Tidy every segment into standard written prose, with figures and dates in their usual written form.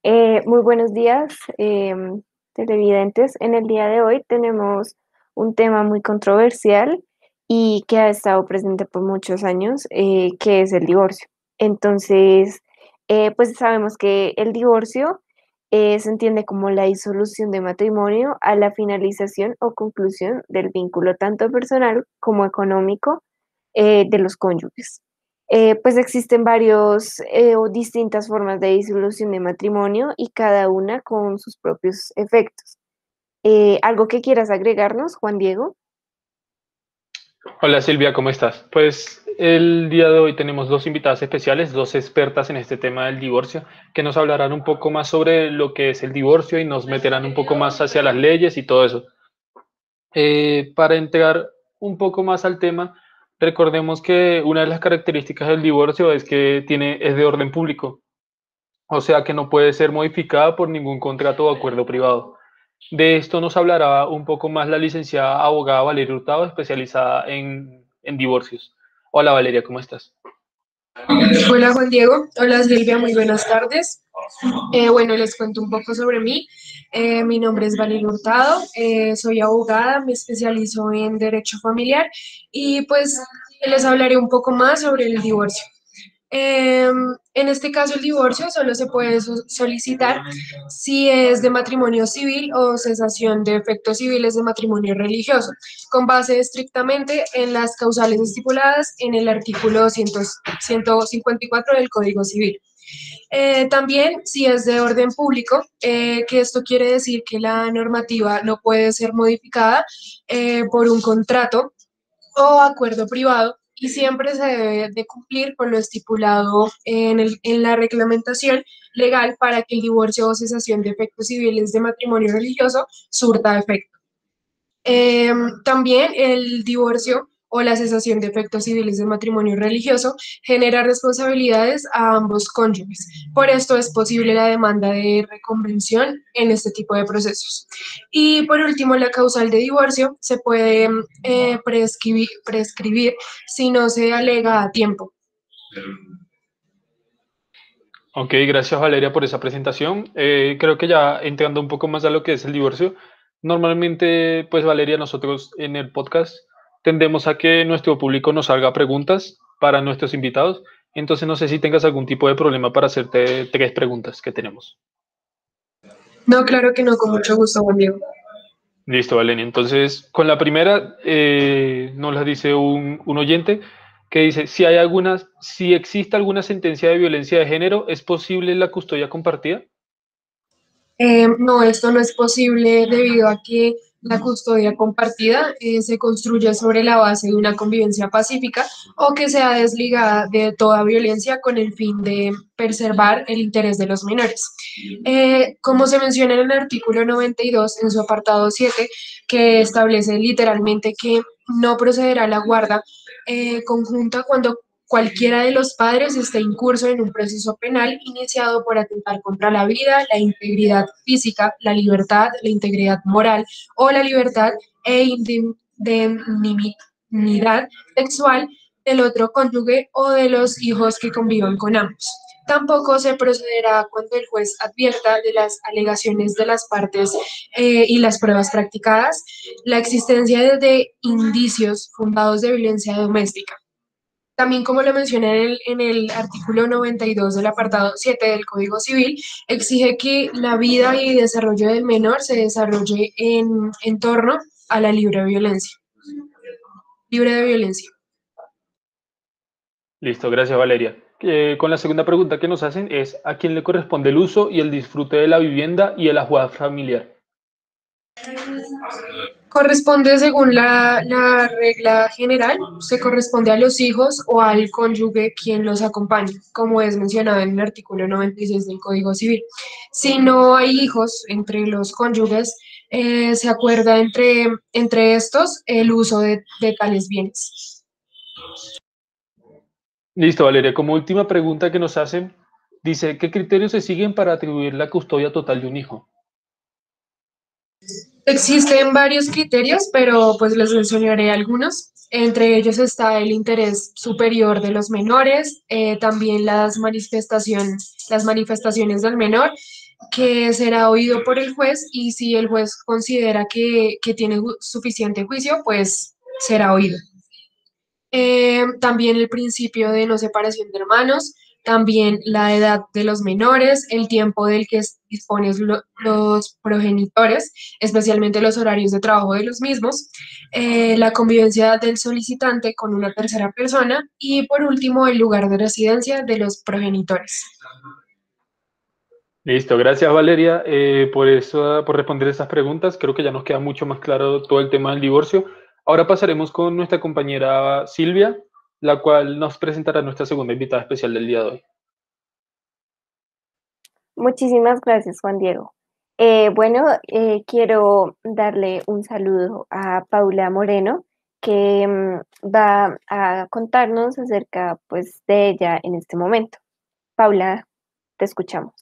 Muy buenos días, televidentes. En el día de hoy tenemos un tema muy controversial y que ha estado presente por muchos años, que es el divorcio. Entonces, pues sabemos que el divorcio se entiende como la disolución de matrimonio a la finalización o conclusión del vínculo tanto personal como económico de los cónyuges. Pues existen varios o distintas formas de disolución de matrimonio y cada una con sus propios efectos. ¿Algo que quieras agregarnos, Juan Diego? Hola Silvia, ¿cómo estás? Pues el día de hoy tenemos dos invitadas especiales, dos expertas en este tema del divorcio, que nos hablarán un poco más sobre lo que es el divorcio y nos meterán un poco más hacia las leyes y todo eso. Para entrar un poco más al tema, recordemos que una de las características del divorcio es que es de orden público, o sea que no puede ser modificada por ningún contrato o acuerdo privado. De esto nos hablará un poco más la licenciada abogada Valeria Hurtado, especializada en divorcios. Hola Valeria, ¿cómo estás? Hola Juan Diego, hola Silvia, muy buenas tardes. Bueno, les cuento un poco sobre mí. Mi nombre es Valeria Hurtado, soy abogada, me especializo en derecho familiar y pues les hablaré un poco más sobre el divorcio. En este caso, el divorcio solo se puede solicitar si es de matrimonio civil o cesación de efectos civiles de matrimonio religioso, con base estrictamente en las causales estipuladas en el artículo 154 del Código Civil. También, si es de orden público, que esto quiere decir que la normativa no puede ser modificada por un contrato o acuerdo privado y siempre se debe de cumplir con lo estipulado en la reglamentación legal para que el divorcio o cesación de efectos civiles de matrimonio religioso surta efecto. También el divorcio o la cesación de efectos civiles del matrimonio religioso genera responsabilidades a ambos cónyuges. Por esto es posible la demanda de reconvención en este tipo de procesos. Y por último, la causal de divorcio se puede prescribir si no se alega a tiempo. Ok, gracias Valeria por esa presentación. Creo que ya entrando un poco más a lo que es el divorcio, normalmente, pues Valeria, nosotros en el podcast tendemos a que nuestro público nos haga preguntas para nuestros invitados. Entonces no sé si tengas algún tipo de problema para hacerte tres preguntas que tenemos. No, claro que no, con mucho gusto, Juan Diego. Listo, Valeria. Entonces, con la primera, nos la dice un oyente que dice, si existe alguna sentencia de violencia de género, ¿es posible la custodia compartida? No, esto no es posible debido a que la custodia compartida se construye sobre la base de una convivencia pacífica o que sea desligada de toda violencia con el fin de preservar el interés de los menores. Como se menciona en el artículo 92, en su apartado 7, que establece literalmente que no procederá la guarda conjunta cuando cualquiera de los padres esté incurso en un proceso penal iniciado por atentar contra la vida, la integridad física, la libertad, la integridad moral o la libertad e indemnidad sexual del otro cónyuge o de los hijos que convivan con ambos. Tampoco se procederá cuando el juez advierta de las alegaciones de las partes y las pruebas practicadas, la existencia de indicios fundados de violencia doméstica. También, como lo mencioné en el artículo 92 del apartado 7 del Código Civil, exige que la vida y desarrollo del menor se desarrolle en torno a la libre violencia. Libre de violencia. Listo, gracias Valeria. Con la segunda pregunta que nos hacen es, ¿a quién le corresponde el uso y el disfrute de la vivienda y el ajuar familiar? Corresponde según la regla general, se corresponde a los hijos o al cónyuge quien los acompañe, como es mencionado en el artículo 96 del Código Civil. Si no hay hijos entre los cónyuges, se acuerda entre estos el uso de tales bienes. Listo, Valeria. Como última pregunta que nos hacen, dice, ¿qué criterios se siguen para atribuir la custodia total de un hijo? Existen varios criterios, pero pues les mencionaré algunos. Entre ellos está el interés superior de los menores, también las manifestaciones del menor que será oído por el juez y si el juez considera que tiene suficiente juicio, pues será oído. También el principio de no separación de hermanos, también la edad de los menores, el tiempo del que disponen los progenitores, especialmente los horarios de trabajo de los mismos, la convivencia del solicitante con una tercera persona y por último el lugar de residencia de los progenitores. Listo, gracias Valeria por eso, por responder esas preguntas. Creo que ya nos queda mucho más claro todo el tema del divorcio. Ahora pasaremos con nuestra compañera Silvia, la cual nos presentará nuestra segunda invitada especial del día de hoy. Muchísimas gracias, Juan Diego. Quiero darle un saludo a Paula Moreno, que va a contarnos acerca, pues, de ella en este momento. Paula, te escuchamos.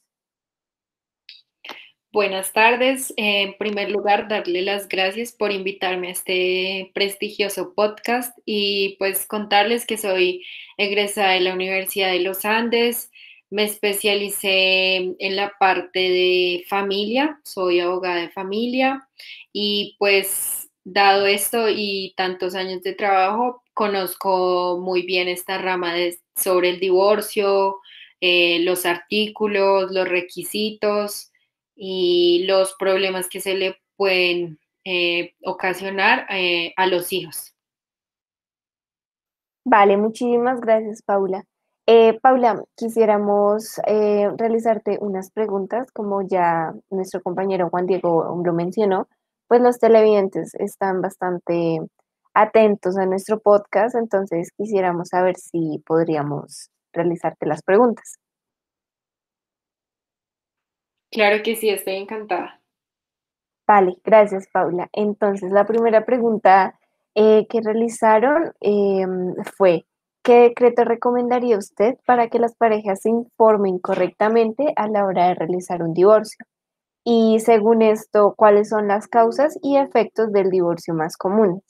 Buenas tardes. En primer lugar, darle las gracias por invitarme a este prestigioso podcast y pues contarles que soy egresada de la Universidad de los Andes. Me especialicé en la parte de familia, soy abogada de familia y pues dado esto y tantos años de trabajo, conozco muy bien esta rama sobre el divorcio, los artículos, los requisitos y los problemas que se le pueden ocasionar a los hijos. Vale, muchísimas gracias, Paula. Paula, quisiéramos realizarte unas preguntas, como ya nuestro compañero Juan Diego lo mencionó, pues los televidentes están bastante atentos a nuestro podcast, entonces quisiéramos saber si podríamos realizarte las preguntas. Claro que sí, estoy encantada. Vale, gracias, Paula. Entonces, la primera pregunta que realizaron fue, ¿qué decreto recomendaría usted para que las parejas se informen correctamente a la hora de realizar un divorcio? Y según esto, ¿cuáles son las causas y efectos del divorcio más comunes?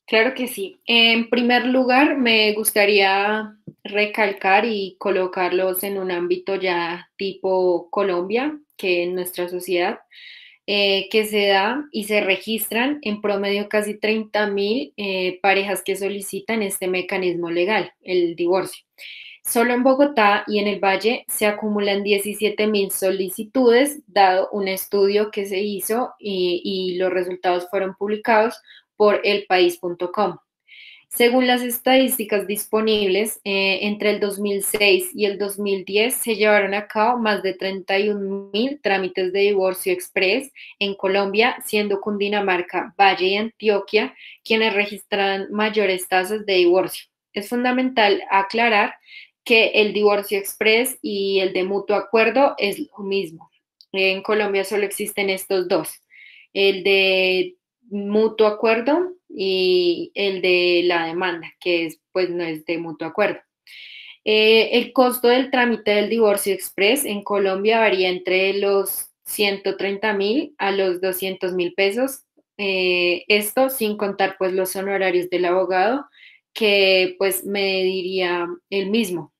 Claro que sí. En primer lugar, me gustaría recalcar y colocarlos en un ámbito ya tipo Colombia, que en nuestra sociedad, que se da y se registran en promedio casi 30.000 parejas que solicitan este mecanismo legal, el divorcio. Solo en Bogotá y en el Valle se acumulan 17.000 solicitudes, dado un estudio que se hizo y los resultados fueron publicados por elpaís.com. Según las estadísticas disponibles, entre el 2006 y el 2010 se llevaron a cabo más de 31.000 trámites de divorcio express en Colombia, siendo Cundinamarca, Valle y Antioquia quienes registran mayores tasas de divorcio. Es fundamental aclarar que el divorcio express y el de mutuo acuerdo es lo mismo. En Colombia solo existen estos dos, el de mutuo acuerdo y el de la demanda, que es, pues no es de mutuo acuerdo. El costo del trámite del divorcio express en Colombia varía entre los 130.000 a los 200.000 pesos. Esto sin contar pues los honorarios del abogado, que pues me diría el mismo.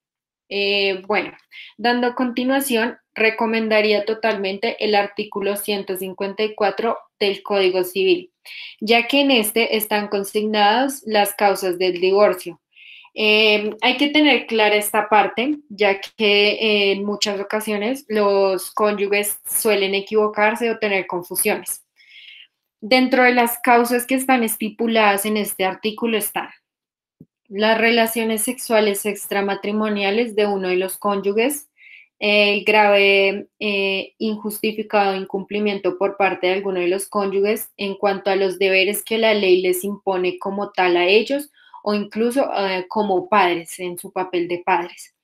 Bueno, dando continuación, recomendaría totalmente el artículo 154 del Código Civil, ya que en este están consignadas las causas del divorcio. Hay que tener clara esta parte, ya que en muchas ocasiones los cónyuges suelen equivocarse o tener confusiones. Dentro de las causas que están estipuladas en este artículo están las relaciones sexuales extramatrimoniales de uno de los cónyuges, el grave injustificado incumplimiento por parte de alguno de los cónyuges en cuanto a los deberes que la ley les impone como tal a ellos o incluso como padres en su papel de padres.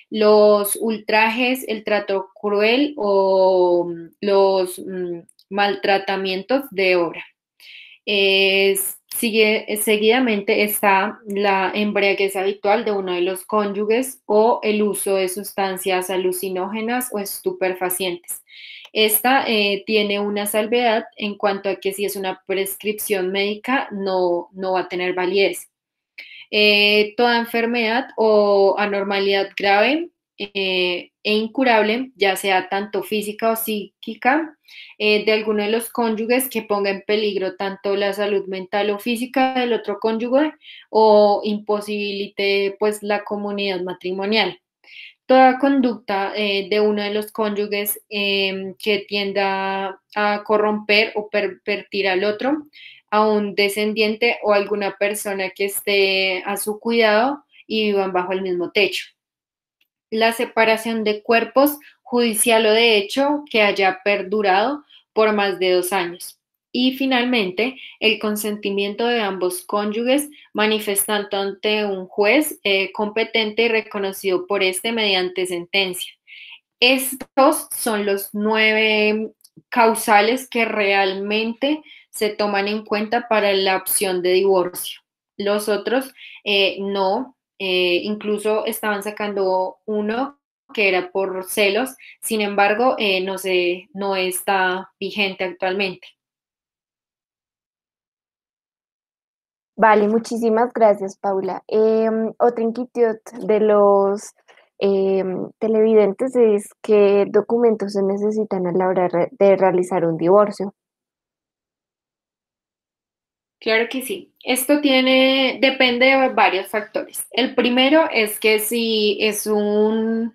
Los ultrajes, el trato cruel o los maltratamientos de obra. Seguidamente está la embriaguez habitual de uno de los cónyuges o el uso de sustancias alucinógenas o estupefacientes. Esta tiene una salvedad en cuanto a que si es una prescripción médica no va a tener validez. Toda enfermedad o anormalidad grave e incurable, ya sea tanto física o psíquica, de alguno de los cónyuges que ponga en peligro tanto la salud mental o física del otro cónyuge o imposibilite pues la comunidad matrimonial. Toda conducta de uno de los cónyuges que tienda a corromper o pervertir al otro, a un descendiente o alguna persona que esté a su cuidado y vivan bajo el mismo techo. La separación de cuerpos, judicial o de hecho, que haya perdurado por más de 2 años. Y finalmente, el consentimiento de ambos cónyuges manifestando ante un juez competente y reconocido por este mediante sentencia. Estos son los 9 causales que realmente se toman en cuenta para la opción de divorcio. Los otros no, incluso estaban sacando uno que era por celos, sin embargo, no está vigente actualmente. Vale, muchísimas gracias, Paula. Otra inquietud de los televidentes es qué documentos se necesitan a la hora de realizar un divorcio. Claro que sí. Esto depende de varios factores. El primero es que si es un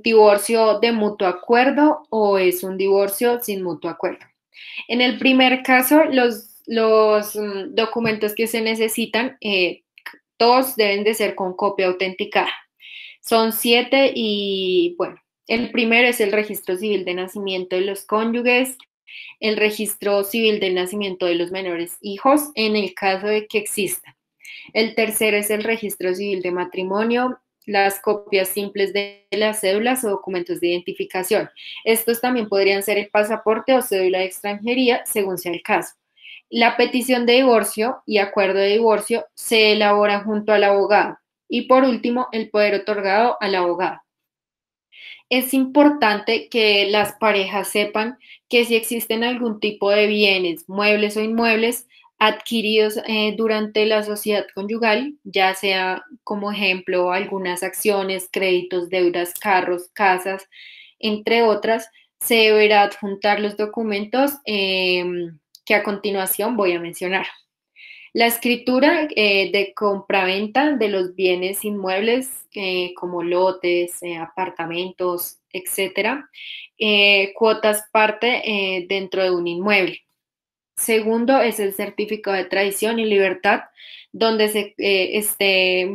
divorcio de mutuo acuerdo o es un divorcio sin mutuo acuerdo. En el primer caso, los documentos que se necesitan, todos deben de ser con copia autenticada. Son 7 y bueno, el primero es el registro civil de nacimiento de los cónyuges, el registro civil del nacimiento de los menores hijos en el caso de que exista. El tercero es el registro civil de matrimonio, las copias simples de las cédulas o documentos de identificación. Estos también podrían ser el pasaporte o cédula de extranjería, según sea el caso. La petición de divorcio y acuerdo de divorcio se elabora junto al abogado. Y por último, el poder otorgado al abogado. Es importante que las parejas sepan que si existen algún tipo de bienes, muebles o inmuebles adquiridos durante la sociedad conyugal, ya sea como ejemplo algunas acciones, créditos, deudas, carros, casas, entre otras, se deberá adjuntar los documentos que a continuación voy a mencionar. La escritura de compraventa de los bienes inmuebles como lotes, apartamentos, etcétera, cuotas parte dentro de un inmueble. Segundo es el certificado de tradición y libertad, donde se esté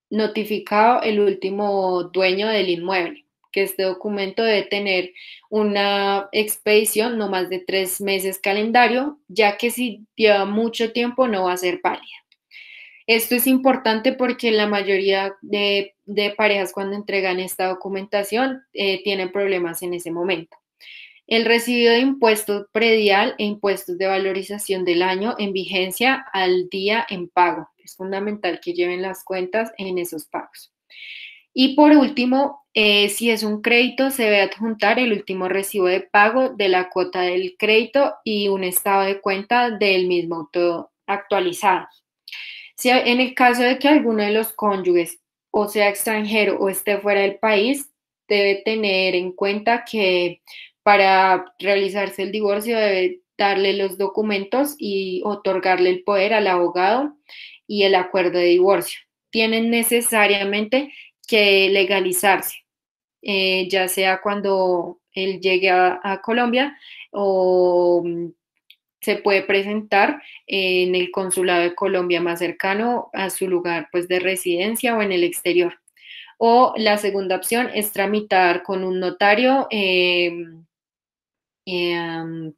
notificado el último dueño del inmueble, que este documento debe tener una expedición no más de 3 meses calendario, ya que si lleva mucho tiempo no va a ser válida. Esto es importante porque la mayoría de parejas cuando entregan esta documentación tienen problemas en ese momento. El recibido de impuestos predial e impuestos de valorización del año en vigencia al día en pago. Es fundamental que lleven las cuentas en esos pagos. Y por último, si es un crédito, se debe adjuntar el último recibo de pago de la cuota del crédito y un estado de cuenta del mismo auto actualizado. Si en el caso de que alguno de los cónyuges o sea extranjero o esté fuera del país, debe tener en cuenta que para realizarse el divorcio debe darle los documentos y otorgarle el poder al abogado y el acuerdo de divorcio. Tienen necesariamente que legalizarse, ya sea cuando él llegue a Colombia o se puede presentar en el consulado de Colombia más cercano a su lugar pues, de residencia o en el exterior. O la segunda opción es tramitar con un notario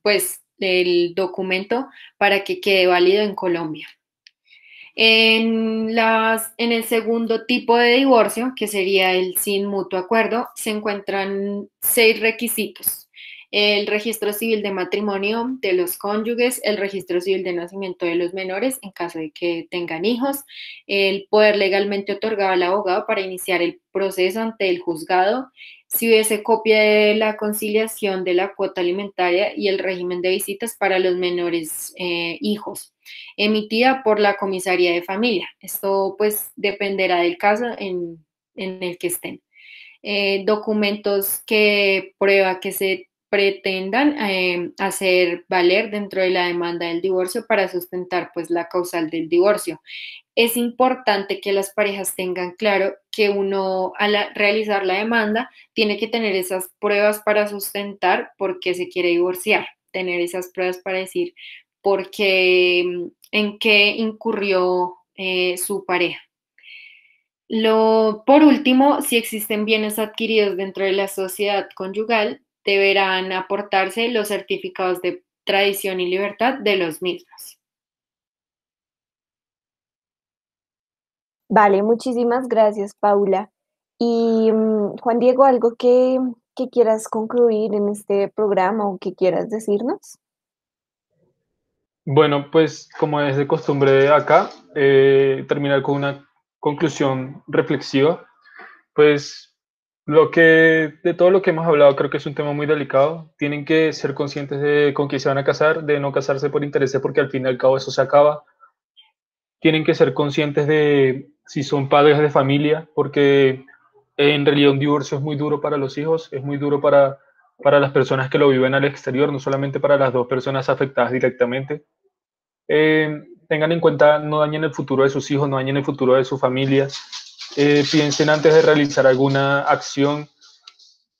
pues el documento para que quede válido en Colombia. En el segundo tipo de divorcio, que sería el sin mutuo acuerdo, se encuentran 6 requisitos. El registro civil de matrimonio de los cónyuges, el registro civil de nacimiento de los menores en caso de que tengan hijos, el poder legalmente otorgado al abogado para iniciar el proceso ante el juzgado, si hubiese copia de la conciliación de la cuota alimentaria y el régimen de visitas para los menores hijos emitida por la comisaría de familia. Esto pues dependerá del caso en el que estén. Documentos que prueba que se pretendan hacer valer dentro de la demanda del divorcio para sustentar pues la causal del divorcio. Es importante que las parejas tengan claro que uno al realizar la demanda tiene que tener esas pruebas para sustentar por qué se quiere divorciar, tener esas pruebas para decir por qué, en qué incurrió su pareja. Por último, si existen bienes adquiridos dentro de la sociedad conyugal, deberán aportarse los certificados de tradición y libertad de los mismos. Vale, muchísimas gracias, Paula. Y Juan Diego, ¿algo que quieras concluir en este programa o que quieras decirnos? Bueno, pues como es de costumbre acá, terminar con una conclusión reflexiva. Pues de todo lo que hemos hablado, creo que es un tema muy delicado. Tienen que ser conscientes de con quién se van a casar, de no casarse por intereses, porque al fin y al cabo eso se acaba. Tienen que ser conscientes de si son padres de familia, porque en realidad un divorcio es muy duro para los hijos, es muy duro para las personas que lo viven al exterior, no solamente para las dos personas afectadas directamente. Tengan en cuenta, no dañen el futuro de sus hijos, no dañen el futuro de su familia. Piensen antes de realizar alguna acción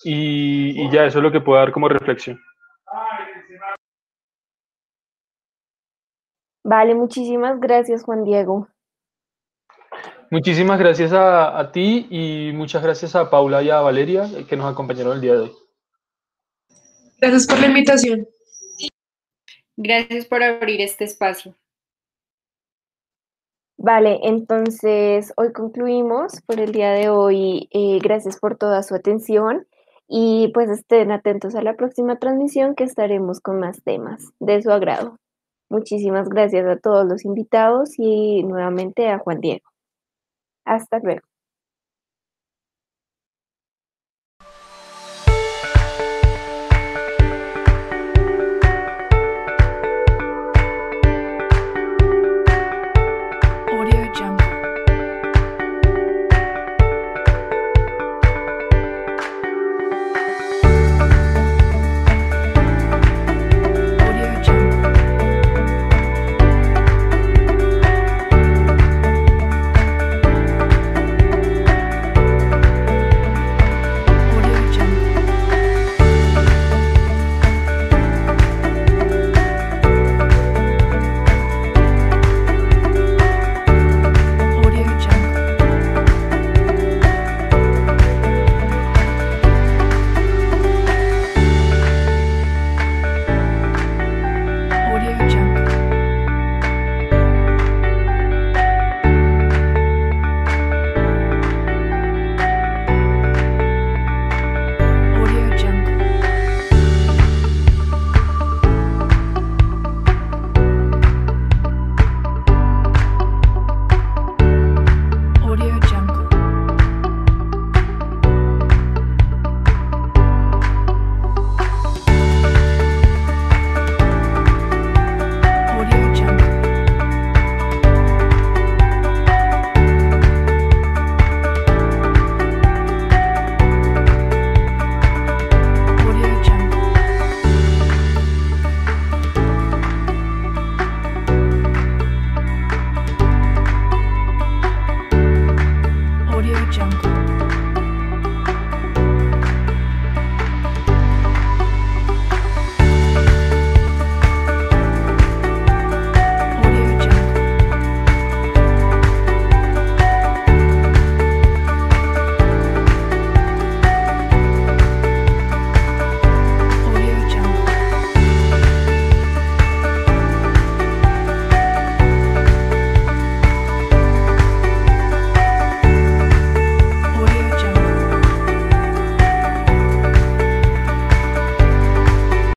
y ya eso es lo que puedo dar como reflexión. Vale, muchísimas gracias, Juan Diego. Muchísimas gracias a ti y muchas gracias a Paula y a Valeria que nos acompañaron el día de hoy. Gracias por la invitación. Gracias por abrir este espacio. Vale, entonces hoy concluimos por el día de hoy. Gracias por toda su atención y pues estén atentos a la próxima transmisión que estaremos con más temas de su agrado. Muchísimas gracias a todos los invitados y nuevamente a Juan Diego. Hasta luego.